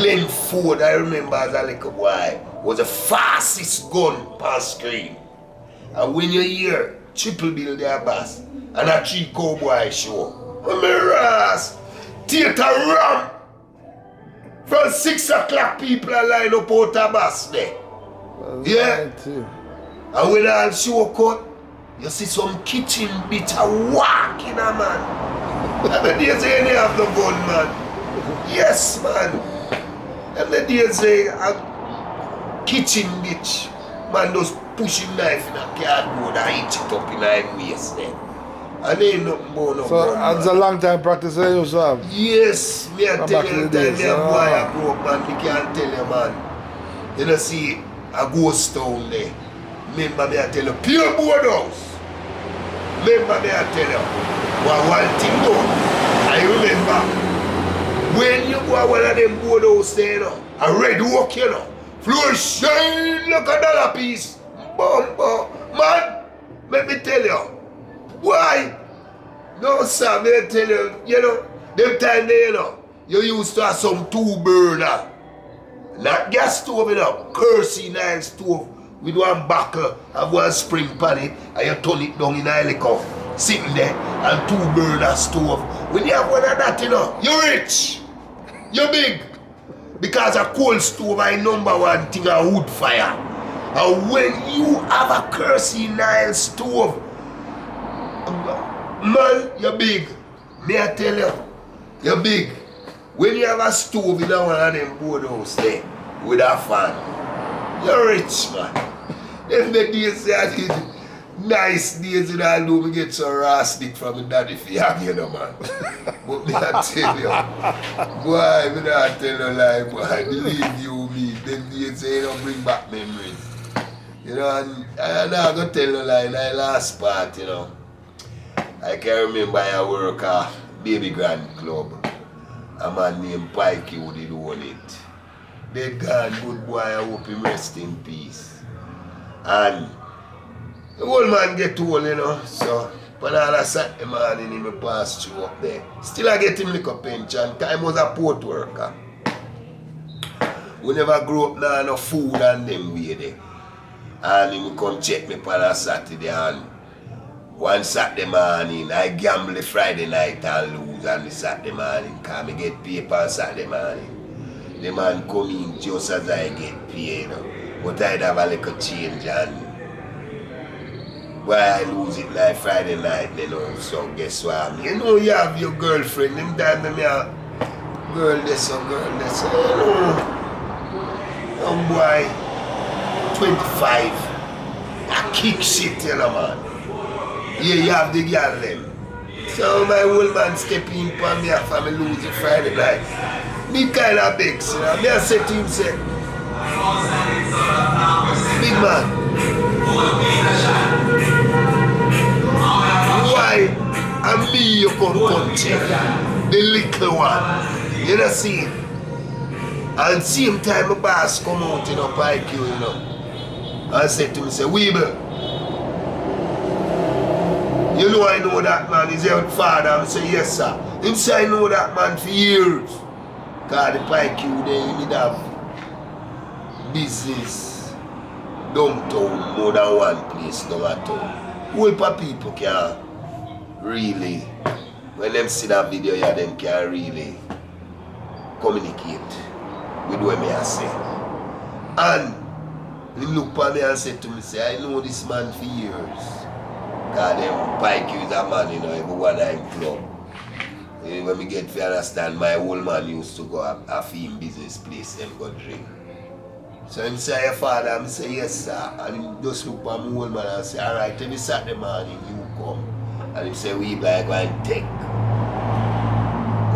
Glenn Ford, I remember as a little boy, was the fastest gun per screen. And when you hear Triple Bill there, boss, and a 3 Cowboy show, I'm a ras, theater ram. From 6 o'clock, people are line up out of bus there. Yeah. And when all show cut, you see some kitchen bitch a walking a man. And the days they have the gun, man. Yes, man. And the days they a kitchen bitch. Man just pushing knife in a cardboard and hitch it up in a waist there. And they ain't nothing but no so gun, that's a long time practice I used to have? Yes, me I tell you, days, me a boy I grew up, man, me can't tell you, man. You know, see, a ghost town there. Remember me I tell you, pure board house. Remember me I tell you, one thing though, I remember, when you go to one of them board house there, you know, a red walk, you know, floor shine like a dollar piece. Bumper. Man, let me tell you, why? No, sir, me tell you, you know, them time there, you know, you used to have some 2-burner. Not gas stove, you know, kerosene stove with one buckle and one spring pan it, and you turn it down in a helico, sitting there, and 2-burner stove. When you have one of that, you know, you're rich, you're big. Because a coal stove is number one thing, a wood fire. And when you have a kerosene stove, man, you're big. May I tell you, you're big. When you have a stove in one of them board house there, with a fan, you're rich, man. Them the days I did, nice days that I know me get so rastic from my daddy for you know, man. But me I tell you, boy, me not tell you lie, boy. Believe you me, them days they don't bring back memories. You know, and I'm not gonna tell you lie in the last part, you know. I can remember I work at Baby Grand Club. A man named Pikey who did own it. They gone, good boy, I hope him rest in peace. And the old man get old, you know, so when all a Saturday morning he pass through up there. Still I get him like a pension, because he was a port worker. We never grew up now, no food and them way there. And he come check me on a Saturday, and one Saturday morning, I gamble the Friday night and lose on the Saturday morning, because I get paid on Saturday morning. The man come in just as I get paid, you know. But I'd have a little change, and why I lose it like Friday night, you know. So guess what? You know you have your girlfriend, them time me a girl this or girl this. You know, young boy, 25, I kick shit, you know, man. Yeah, you have the girl them. So my old man step in for me after me lose it Friday night. Me kind of begs, you know. Me I say to him, say, big man, why am me you come check? The little one. You know see? And same time my boss come out, you know, Pike you know. And say to me, say, Weeble, you know I know that man is your father. I say, yes sir. Him say I know that man for years. Because the Pike you there, you need have business downtown, more than one place downtown. Whole people can really, when them see that video, yeah, them can really communicate with what me I say. And he look at me and said to me, say, I know this man for years. Because them Pike is a man, you know, everyone in club. When me get to understand, my old man used to go a film business place and go drink. So him say, your father, I say, yes sir. And he just look at my old man and say, alright, every Saturday morning you come. And he say, we buy go and take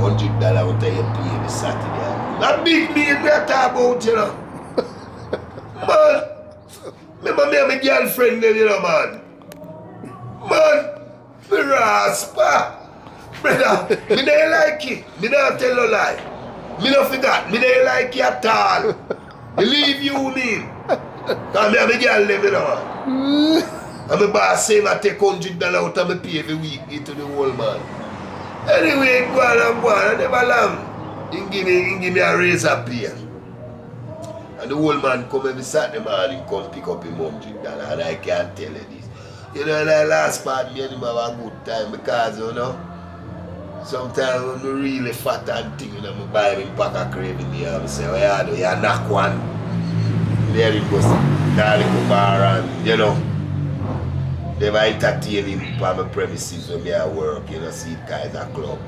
$100 out of your pay every Saturday. That big meal we are talking about, you know. Man, remember me and my girlfriend then, you know, man. Man, me raspa. Brother, me don't like it. Me don't tell no lie. Me don't forget. Me don't like it at all. Believe you me. Because me and my girl them, you know. And my boss say I take $100 out of my pay every week to the whole man. Anyway, go on and go on. I never long. he give me a razor pair. And the old man come every Saturday morning, come pick up him $100, and I can't tell you this. You know, the last part, me and him have a good time because, you know, sometimes when I'm really fat and thing, you know, I buy him pack of cream in here and I say, oh, you do, you knock one. There he goes, darling bar and, you know, they might entertain him on my premises when I work, you know, see it guys at club.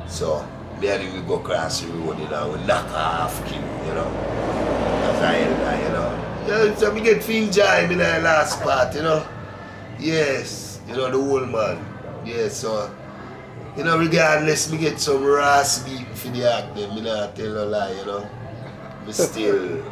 So, me and him we go across the road, you know, we knock off him, you know. As I elder, you know. Yeah, so we get to enjoy him in the last part, you know. Yes, you know, the old man. Yes, so, you know, regardless, me get some ras beef for the act, them, me not tell no lie, you know. Me still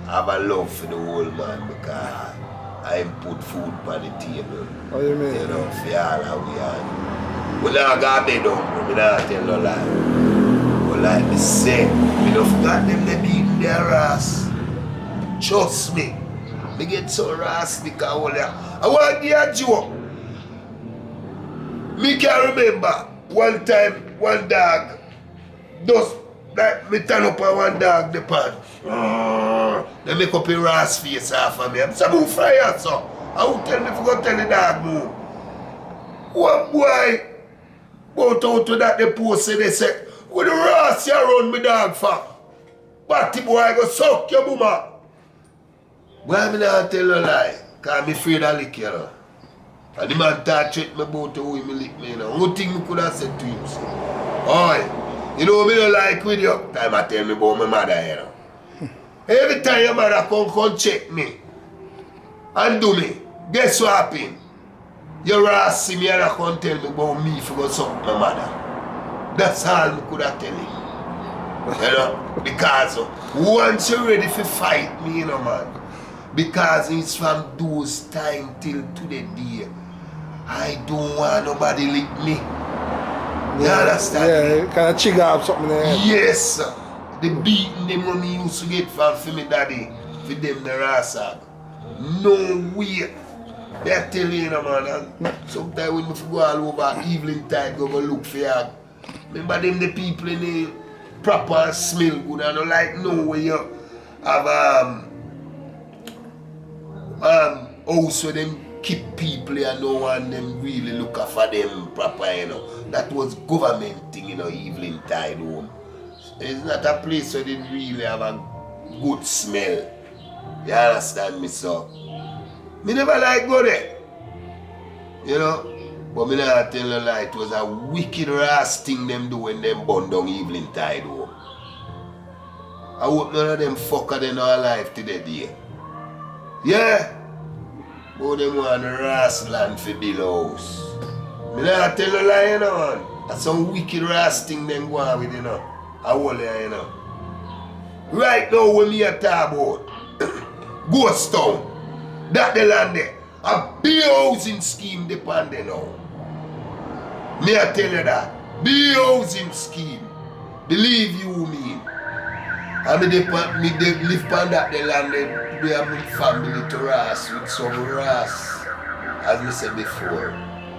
have a love for the old man because I put food on the table. What do you mean? You know, for all that we are. We not got bed hungry, me not tell no lie. But like me say, me don't forgot them they beating their ass. Trust me. Me get so ras because I want to give a joke. Me can remember one time, one dog, just like me turn up on one dog the pan. They make up a ras face off of me. I'm saying, move fire, so. I will tell me if you go tell the dog move. One boy, go to that the post and they say, what the ras you run me dog for? Batty boy go suck your boomer. Why me not tell a lie? Because I'm afraid of lick you know. And the man touch me about how he lick me you know. One thing I could have said to him, so. Oi, you know me don't like with you? Time I tell me about my mother you know. Every time your mother come check me and do me, guess what happen? You rather see me and I come tell me about me if you go suck my mother. That's all I could have tell him. You know, because once you're ready to fight me, you know, man, because it's from those time till to the day, I don't want nobody lick me. You understand? Yeah, kind of trigger up something there. Yes, sir. The beating them when me used to get from me daddy, for them the rasag. No way. They're telling you, man, and sometimes when we go all over evening time, go look for you. Remember them the people in the proper smell good and don't like no way you have house where them keep people and no one them really look after them proper, you know. That was government thing, you know, evening tide home. It's not a place where they really have a good smell. You understand me, so? Me never like go there. You know? But me not tell a lie, it was a wicked ass thing them do when them burn down evening tide home. I hope none of them fucker they not alive to the day. Yeah? But them want a ras land for build house. Me not tell a lie, you know, man. That's some wicked ras thing them go on with, you know. I hold you know. Right now when me a talk about Ghost Town, that the land there, a big housing scheme depend there now. Me I tell you that. Big housing scheme. Believe you me. And me live on that the land there, we have my family to ras with some ras. As we said before,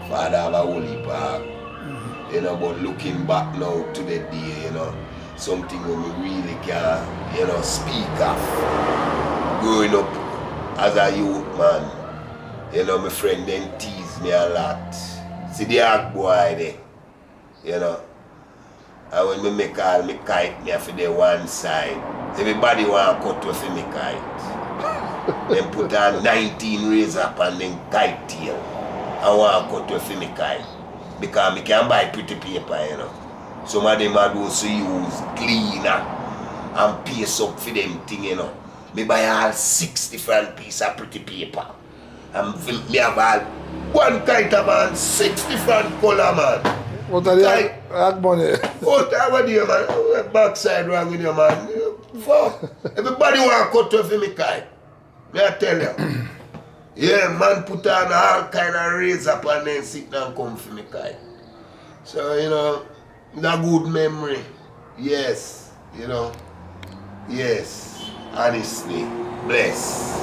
Father have a holy park. You know, but looking back now to the day, you know, something that we really can, you know, speak of. Growing up as a youth man, you know, my friend then tease me a lot. See the hard boy there, you know. And when me make all my kite, me have to the one side. Everybody want to cut off my kite. Then put on 19 razor up and then kite tail. I want to cut off my kite. Because I can buy pretty paper, you know. Some of them are also use cleaner and paste up for them thing, you know. Me buy all 6 different pieces of pretty paper. And me have all one kite man, 6 different color man. What are the money? What are you man? Backside wrong with you man. Fuck. Everybody want to cut off me kite. Me I tell you. Yeah, man put on all kind of razor up and then sit down and come for me kite. So, you know, a good memory. Yes, you know. Yes, honestly, bless.